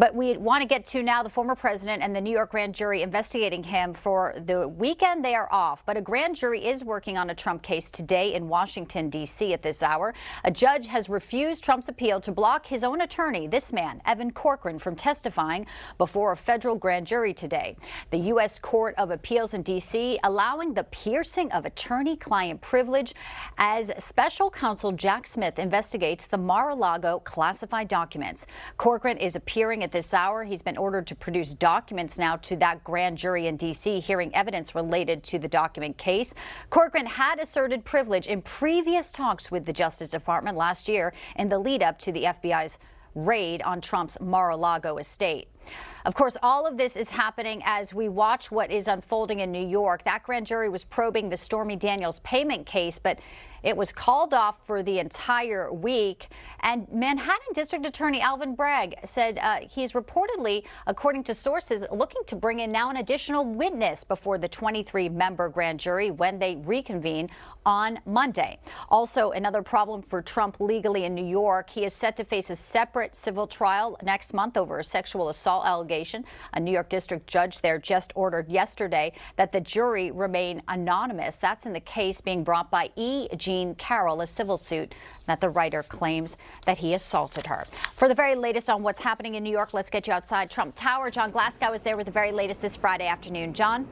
But we want to get to now the former president and the New York grand jury investigating him. For the weekend, they are off, but a grand jury is working on a Trump case today in Washington, D.C. at this hour. A judge has refused Trump's appeal to block his own attorney, this man, Evan Corcoran, from testifying before a federal grand jury today. The U.S. Court of Appeals in D.C. allowing the piercing of attorney-client privilege as special counsel Jack Smith investigates the Mar-a-Lago classified documents. Corcoran is appearing at this hour. He's been ordered to produce documents now to that grand jury in D.C. hearing evidence related to the document case. Corcoran had asserted privilege in previous talks with the Justice Department last year in the lead up to the FBI's raid on Trump's Mar-a-Lago estate. Of course, all of this is happening as we watch what is unfolding in New York. That grand jury was probing the Stormy Daniels payment case, but it was called off for the entire week. And Manhattan District Attorney Alvin Bragg said he's reportedly, according to sources, looking to bring in now an additional witness before the 23-member grand jury when they reconvene on Monday. Also, another problem for Trump legally in New York. He is set to face a separate civil trial next month over a sexual assault allegation. A New York district judge there just ordered yesterday that the jury remain anonymous. That's in the case being brought by E. Jean Carroll, a civil suit that the writer claims that he assaulted her. For the very latest on what's happening in New York, let's get you outside Trump Tower. John Glasgow is there with the very latest this Friday afternoon. John?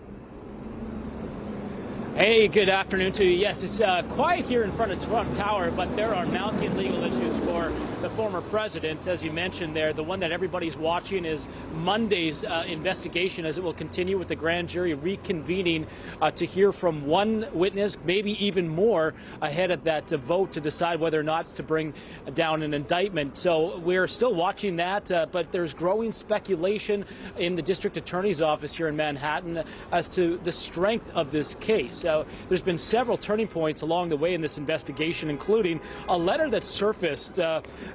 Hey, good afternoon to you. Yes, it's quiet here in front of Trump Tower, but there are mounting legal issues for the former president. As you mentioned there, the one that everybody's watching is Monday's investigation, as it will continue with the grand jury reconvening to hear from one witness, maybe even more, ahead of that vote to decide whether or not to bring down an indictment. So we're still watching that, but there's growing speculation in the district attorney's office here in Manhattan as to the strength of this case. So there's been several turning points along the way in this investigation, including a letter that surfaced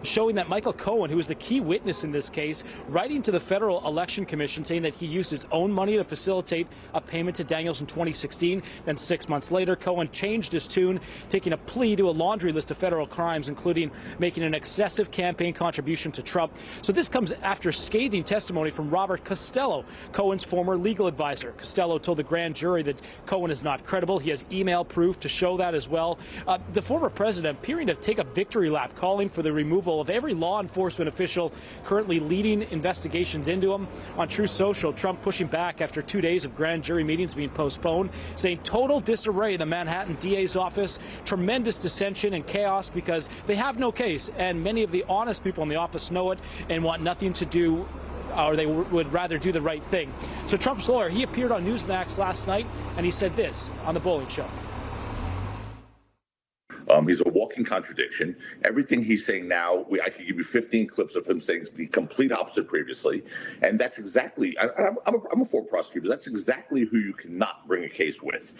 showing that Michael Cohen, who is the key witness in this case, writing to the Federal Election Commission saying that he used his own money to facilitate a payment to Daniels in 2016. Then 6 months later, Cohen changed his tune, taking a plea to a laundry list of federal crimes, including making an excessive campaign contribution to Trump. So this comes after scathing testimony from Robert Costello, Cohen's former legal advisor. Costello told the grand jury that Cohen is not credible. He has email proof to show that as well. The former president appearing to take a victory lap, calling for the removal of every law enforcement official currently leading investigations into him. On Truth Social, Trump pushing back after 2 days of grand jury meetings being postponed, saying total disarray in the Manhattan DA's office, tremendous dissension and chaos because they have no case, and many of the honest people in the office know it and want nothing to do, or they would rather do the right thing. So Trump's lawyer, he appeared on Newsmax last night, and he said this on The Bowling Show. He's a walking contradiction. Everything he's saying now, I could give you 15 clips of him saying the complete opposite previously. And that's exactly, I'm a former prosecutor, that's exactly who you cannot bring a case with.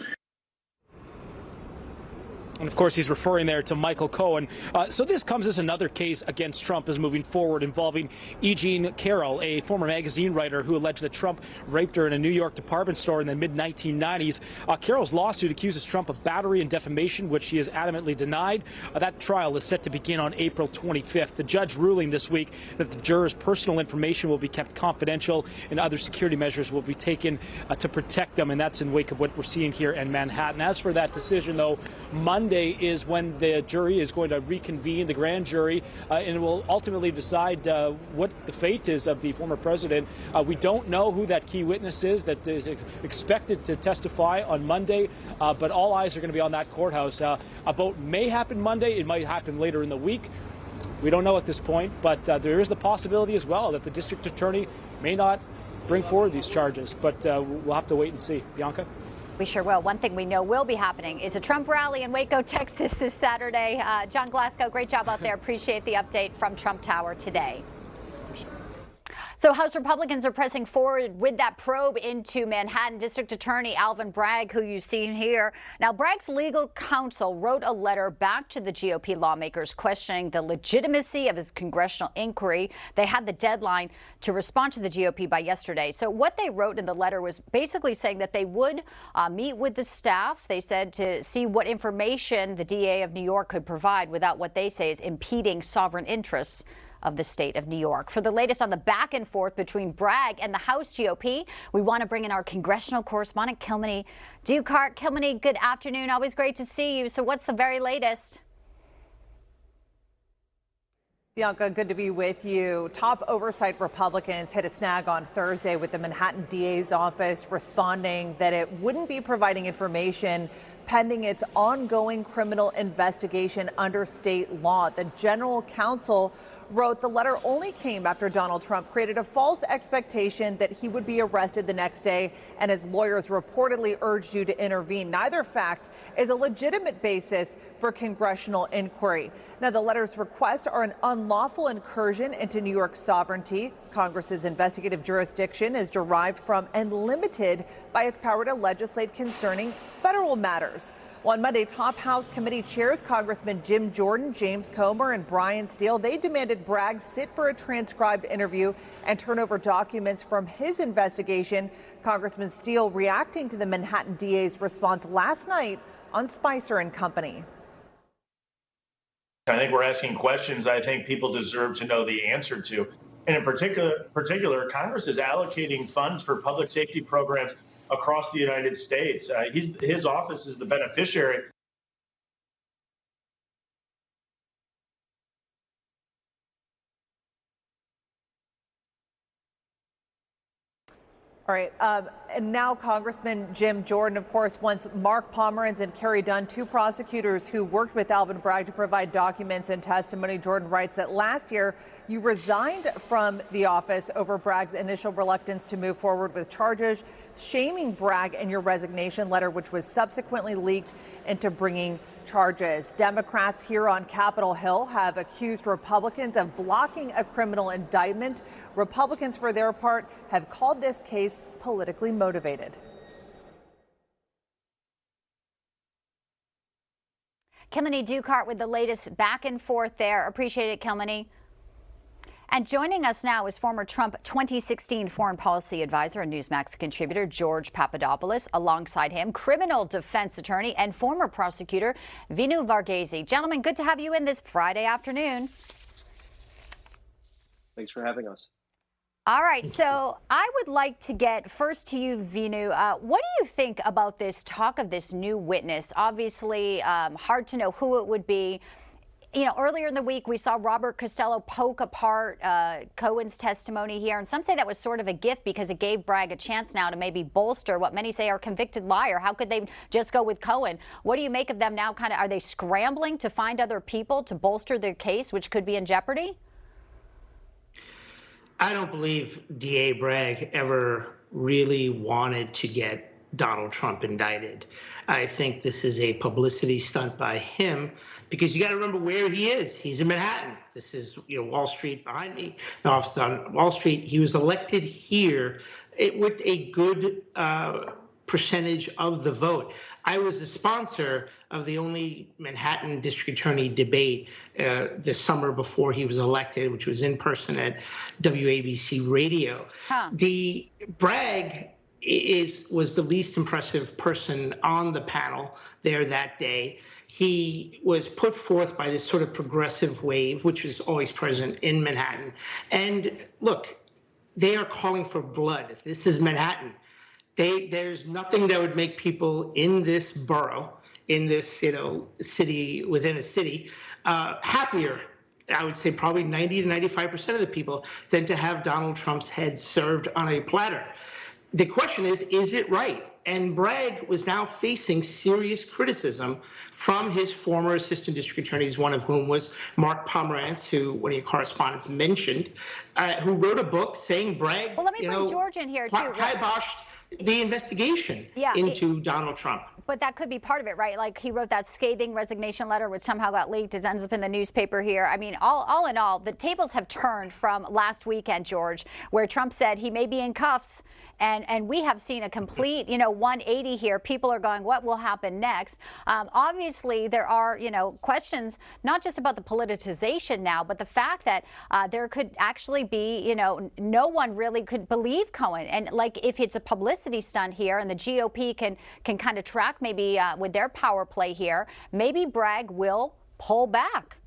And of course, he's referring there to Michael Cohen. So this comes as another case against Trump is moving forward involving E. Jean Carroll, a former magazine writer who alleged that Trump raped her in a New York department store in the mid-1990s. Carroll's lawsuit accuses Trump of battery and defamation, which he has adamantly denied. That trial is set to begin on April 25th. The judge ruling this week that the jurors' personal information will be kept confidential and other security measures will be taken to protect them. And that's in wake of what we're seeing here in Manhattan. As for that decision, though, Monday is when the jury is going to reconvene, the grand jury, and it will ultimately decide what the fate is of the former president. We don't know who that key witness is that is expected to testify on Monday, but all eyes are going to be on that courthouse. A vote may happen Monday. It might happen later in the week. We don't know at this point, but there is the possibility as well that the district attorney may not bring forward these charges, but we'll have to wait and see. Bianca? We sure will. One thing we know will be happening is a Trump rally in Waco, Texas this Saturday. John Glasgow, great job out there. Appreciate the update from Trump Tower today. So House Republicans are pressing forward with that probe into Manhattan District Attorney Alvin Bragg, who you've seen here. Now, Bragg's legal counsel wrote a letter back to the GOP lawmakers questioning the legitimacy of his congressional inquiry. They had the deadline to respond to the GOP by yesterday. So what they wrote in the letter was basically saying that they would meet with the staff. They said to see what information the DA of New York could provide without what they say is impeding sovereign interests of the state of New York. For the latest on the back and forth between Bragg and the House GOP, we want to bring in our congressional correspondent, Kilmeny Dukart. Kilmeny, good afternoon. Always great to see you. So what's the very latest? Bianca, good to be with you. Top Oversight Republicans hit a snag on Thursday with the Manhattan DA's office responding that it wouldn't be providing information pending its ongoing criminal investigation under state law. The general counsel wrote the letter only came after Donald Trump created a false expectation that he would be arrested the next day, and his lawyers reportedly urged you to intervene. Neither fact is a legitimate basis for congressional inquiry. Now, the letter's requests are an unlawful incursion into New York's sovereignty. Congress's investigative jurisdiction is derived from and limited by its power to legislate concerning federal matters. On Monday, top House committee chairs Congressman Jim Jordan, James Comer, and Brian Steele, they demanded Bragg sit for a transcribed interview and turn over documents from his investigation. Congressman Steele reacting to the Manhattan DA's response last night on Spicer and Company. I think we're asking questions I think people deserve to know the answer to. And in particular, Congress is allocating funds for public safety programs across the United States. His office is the beneficiary. All right. And now Congressman Jim Jordan, of course, wants Mark Pomerantz and Kerry Dunn, two prosecutors who worked with Alvin Bragg to provide documents and testimony. Jordan writes that last year you resigned from the office over Bragg's initial reluctance to move forward with charges, shaming Bragg in your resignation letter, which was subsequently leaked into bringing charges. Democrats here on Capitol Hill have accused Republicans of blocking a criminal indictment. Republicans, for their part, have called this case politically motivated. Kilmeny Dukart with the latest back and forth there. Appreciate it, Kilmeny. And joining us now is former Trump 2016 foreign policy advisor and Newsmax contributor George Papadopoulos. Alongside him, criminal defense attorney and former prosecutor Vinoo Varghese. Gentlemen, good to have you in this Friday afternoon. Thanks for having us. All right, so I would like to get first to you, Vinoo. What do you think about this talk of this new witness? Obviously, hard to know who it would be. You know, earlier in the week, we saw Robert Costello poke apart Cohen's testimony here, and some say that was sort of a gift because it gave Bragg a chance now to maybe bolster what many say are a convicted liar. How could they just go with Cohen? What do you make of them now? Kind of, are they scrambling to find other people to bolster their case, which could be in jeopardy? I don't believe DA Bragg ever really wanted to get Donald Trump indicted. I think this is a publicity stunt by him because you got to remember where he is. He's in Manhattan. This is Wall Street behind me, the office on Wall Street. He was elected here with a good percentage of the vote. I was the sponsor of the only Manhattan district attorney debate the summer before he was elected, which was in person at WABC Radio. The Bragg was the least impressive person on the panel there that day. He was put forth by this sort of progressive wave, which is always present in Manhattan. And look, they are calling for blood. This is Manhattan. There's nothing that would make people in this borough, in this city within a city, happier. I would say probably 90 to 95% of the people than to have Donald Trump's head served on a platter. The question is it right? And Bragg was now facing serious criticism from his former assistant district attorneys, one of whom was Mark Pomerantz, who one of your correspondents mentioned, who wrote a book saying Bragg, well, let me bring George in here too. Kiboshed the investigation into Donald Trump. But that could be part of it, right? Like he wrote that scathing resignation letter, which somehow got leaked. It ends up in the newspaper here. I mean, all in all, the tables have turned from last weekend, George, where Trump said he may be in cuffs. And we have seen a complete, 180 here. People are going, what will happen next? Obviously, there are, questions, not just about the politicization now, but the fact that there could actually be, no one really could believe Cohen. And like if it's a publicity stunt here and the GOP can kind of track maybe with their power play here, maybe Bragg will pull back.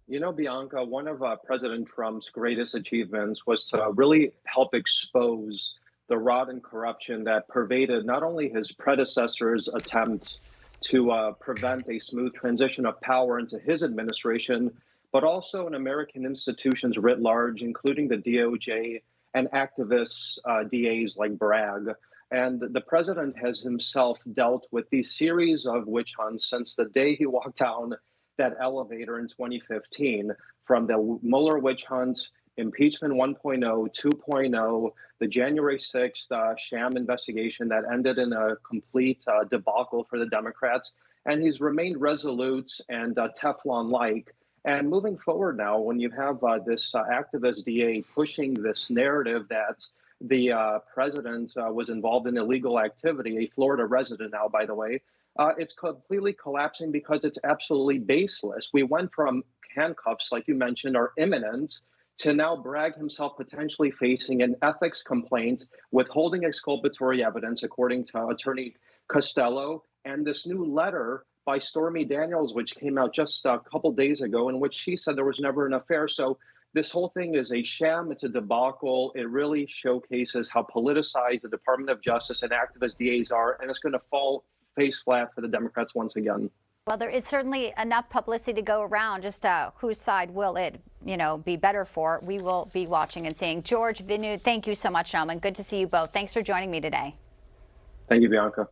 You know, Bianca, one of President Trump's greatest achievements was to really help expose the rot and corruption that pervaded not only his predecessor's attempt to prevent a smooth transition of power into his administration, but also in American institutions writ large, including the DOJ and activist DAs like Bragg. And the president has himself dealt with these series of witch hunts since the day he walked down that elevator in 2015, from the Mueller witch hunt, impeachment 1.0, 2.0, the January 6th sham investigation that ended in a complete debacle for the Democrats. And he's remained resolute and Teflon-like. And moving forward now, when you have this activist DA pushing this narrative that the president was involved in illegal activity, a Florida resident now, by the way, it's completely collapsing because it's absolutely baseless. We went from handcuffs, like you mentioned, are imminent, to now Bragg himself potentially facing an ethics complaint, withholding exculpatory evidence, according to Attorney Costello, and this new letter by Stormy Daniels, which came out just a couple days ago, in which she said there was never an affair. So this whole thing is a sham. It's a debacle. It really showcases how politicized the Department of Justice and activist DAs are, and it's going to fall face flat for the Democrats once again. Well, there is certainly enough publicity to go around. Just whose side will it, be better for? We will be watching and seeing. George, Vinoo, thank you so much, gentlemen. Good to see you both. Thanks for joining me today. Thank you, Bianca.